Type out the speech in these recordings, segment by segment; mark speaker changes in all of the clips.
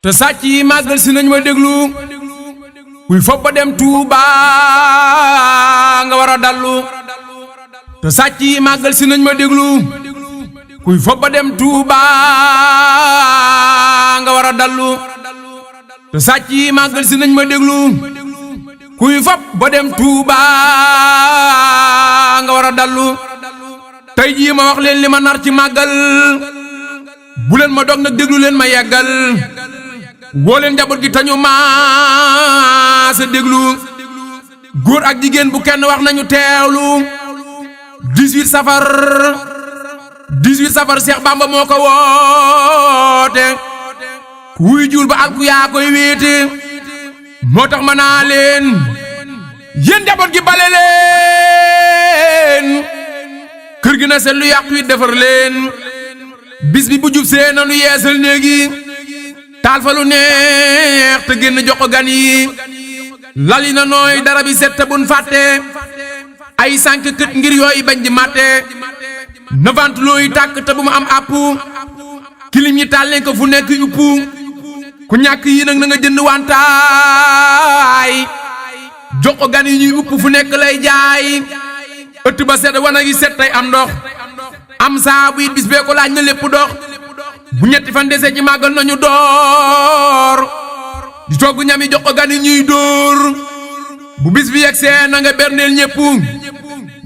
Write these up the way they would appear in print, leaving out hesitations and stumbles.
Speaker 1: te sàcc yi màggal si nañ ma déglu kuy fopp ba dem Tuuba nga war a dallu te sàcc yi màggal si nañ ma déglu kuy fopp ba dem Tuuba nga war a dallu te sàcc yi màggal si nañ ma déglu kuy fopp ba dem Tuuba nga war a dallu tey jii ma wax leen li ma nar ci màggal bu leen ma dog nag déglu leen ma yeggal woo leen njaboot gi tañu maase déglu góor ak jigéen bu kenn wax nañu teewlu 18 safar Seex Bamba moo ko woote wuy juul ba alku yaa koy wéete moo tax ma naa leen yéen njaboot gi bale leen kër gi na seet lu yàqu yi defar leen bis bi bu jub see na nu yeesal néegi taal fa lu neex te génn jox ko gan yi lali na nooy dara bi set te bun fàtte ay sànq kët ngir yooyu bañ di màtte na ventilo yi tàkk te bu mu am àpp kilim ñi taal leen ko fu nekk upp ku ñàkk yi nag na nga jënd wantaay jox ko gan yi ñuy upp fu nekk lay jaay ëtt ba set wana yi set tey am ndox am saabu it bis bee ko laaj na lépp dox bu ñetti fan dese ci màggal nañu door di togg ñam yi jox ko gan yi ñuy dóor bu bis bi yegsee na nga berneel ñépp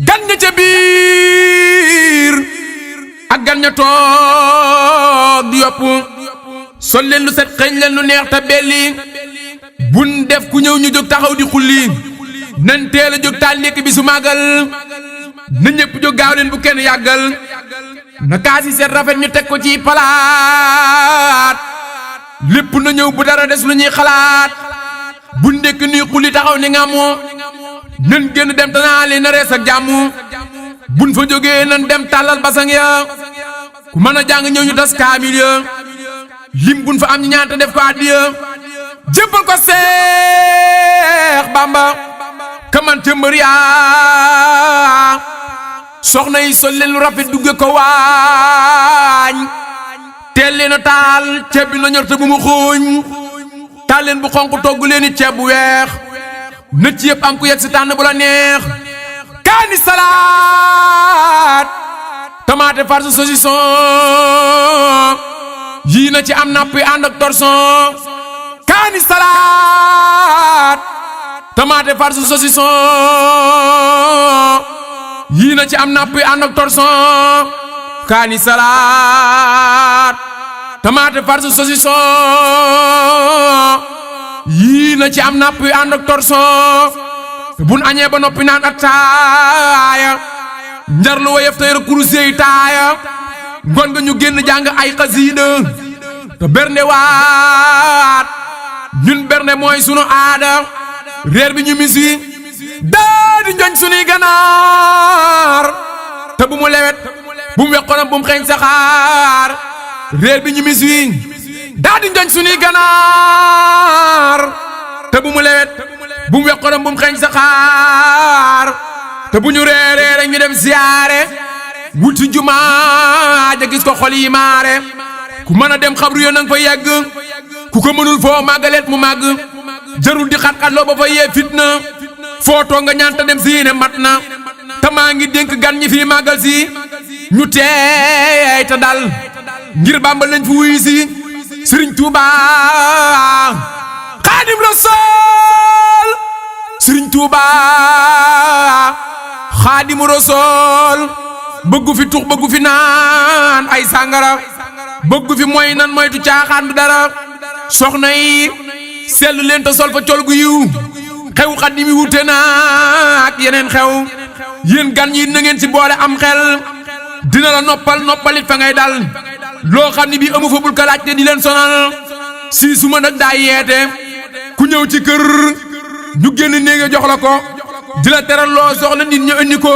Speaker 1: gan ña ca biir ak gan ña toog di yopp sol leen lu set xëñ leen lu neex te belli bun def ku ñëw ñu jóg taxaw di xulli nan teel a jóg taal nekk bi su màggal na ñépp jóg gaaw leen bu kenn yàggal na kaas yi seet rafet ñu teg ko ci palaat lépp na ñëw bu dara des lu ñuy xalaat bu ndekk nii xuli taxaw ni nga moo nan génn dem tanaa leen na rees ak jàmm buñ fa jógee nan dem tàllal basang ya ku mën a jàng ñëw ñu tas kaamil ya lim buñ fa am ñu ñaanta def ko addiya jébbal ko Seex Bamba kaman ca mbër yaa soxna yi sol leen lu rafet dugge ko waañ teel leen a taal ceeb bi na ñor te bu mu xooñ taal leen bu xonq togg leen i ceeb bu weex nëcc yëpp am ku yegg si tànn bu la neex kaani salaat tomate farce saucisson yii na ci am napp yi ànd ak torson kaani salaat tomate farce saucisson yii na ci am napp yi ànd ak torson kaani salaat tomate farce saucisson yii na ci am napp yi ànd ak torson bun añee ba noppi naan attaaya njarlu wa yëf tey rek kurusey taaya ngoon nga ñu génn jàng ay xasiida te bernde waat ñun bernde mooy sunu aada reer bi ñu misi daa di njoñ sunuy ganaar te bu mu lewet bu mu weqoonam bu mu xeeñ saxaar reer bi ñu misi daa di njoñ sunuy ganaar te bu mu lewet bu mu weqoonam bu mu xeeñ saxaar te bu ñu reeree rek ñu dem siyaare wuti jumaa ja gis ko xol yi maare ku mën a dem xabru yo nang fa yegg ku ko mënul foo màggaleet mu màgg jarul di xat-xatloo ba fa yee fitna footoo nga ñaanta dem si ne mat na te maa ngi dénk gan ñi fii màggal si ñu teey te dal ngir Bàmba lañ fi wuyu si Sëriñ Tuuba Xaadim Rasuul Sëriñ Tuuba Xaadimu Rasuul bëggu fi tux bëggu fi naan ay sàngara bëggu fi mooy nan moytu caaxaan du dara soxna yi seetlu leen te sol fa col gu yiw xew Xaadim yi wute na ak yeneen xew yéen gan yi na ngeen ci boole am xel dina la noppalit fa ngay dal loo xam ni bii amu fa bul ka laaj te di leen sonal si su ma nag daa yeete ku ñëw ci kër ñu génn néega jox la ko di la teral loo soxla nit ñu indi ko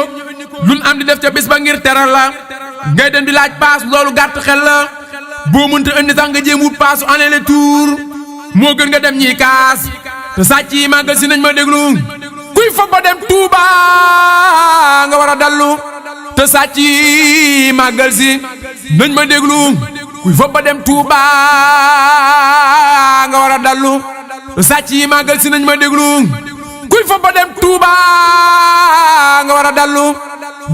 Speaker 1: luñ am di def ca bis ba ngir teral la ngay dem di laaj paas loolu gàtt xel la boo mënta indi sax nga jéem wut paasu année le tour moo gën nga dem ñiy kaas te sàcc yi màggal si nañ ma déglu kuy fa ba dem Tuuba nga war a dallu te sàcc yi màggal si nañ ma déglu kuy fa ba dem Tuuba sàcc yi màggal si nañ ma déglu kuy fa ba dem Touba nga war a dallu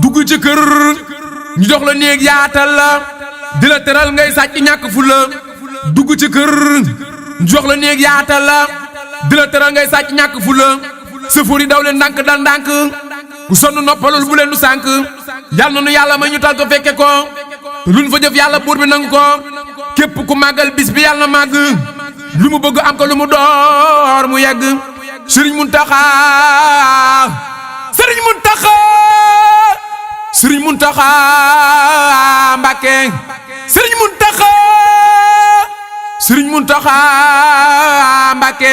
Speaker 1: dugg ci kër ñu jox la néeg yaatal la di la teral ngay sàcc ñàkk fu la dugg ci kër ñu jox la néeg yaatal la di la teral ngay sàcc ñàkk fu la sëfoor yi daw leen ndànk dal ndànk ku sonn noppalul bu leen nu sànk yàlla na nu yàlla may ñu tal ko fekke ko luñ fa jëf yàlla buur bi nangu ko képp ku màggal bis bi yàlla na màgg lu mu bëgg am ko lu mu door mu yegg Sëriñ Muntaxa Sëriñ Muntaxa Sëriñ Muntaxa Mbàkke Sëriñ Muntaxa Sëriñ Muntaxa Mbàkke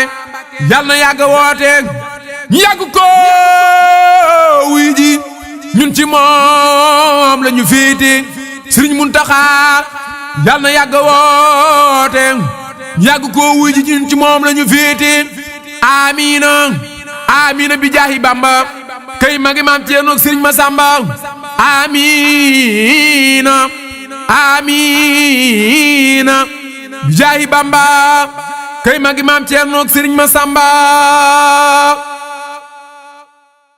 Speaker 1: yàlla na yàgg woote ñu yàgg ko wuy ji ñun ci moom la ñu féete Sëriñ Muntaxa yàlla na yàgg woote ñu yàgg ko wuy ji ñun ci moom la ñu féete amiina amiina bi jaahi Bamba kay magi maam Ceerno ak Sëriñ Masamba amiina amiina bi jaahi Bamba kay magi maam Ceerno ak Sëriñ Masamba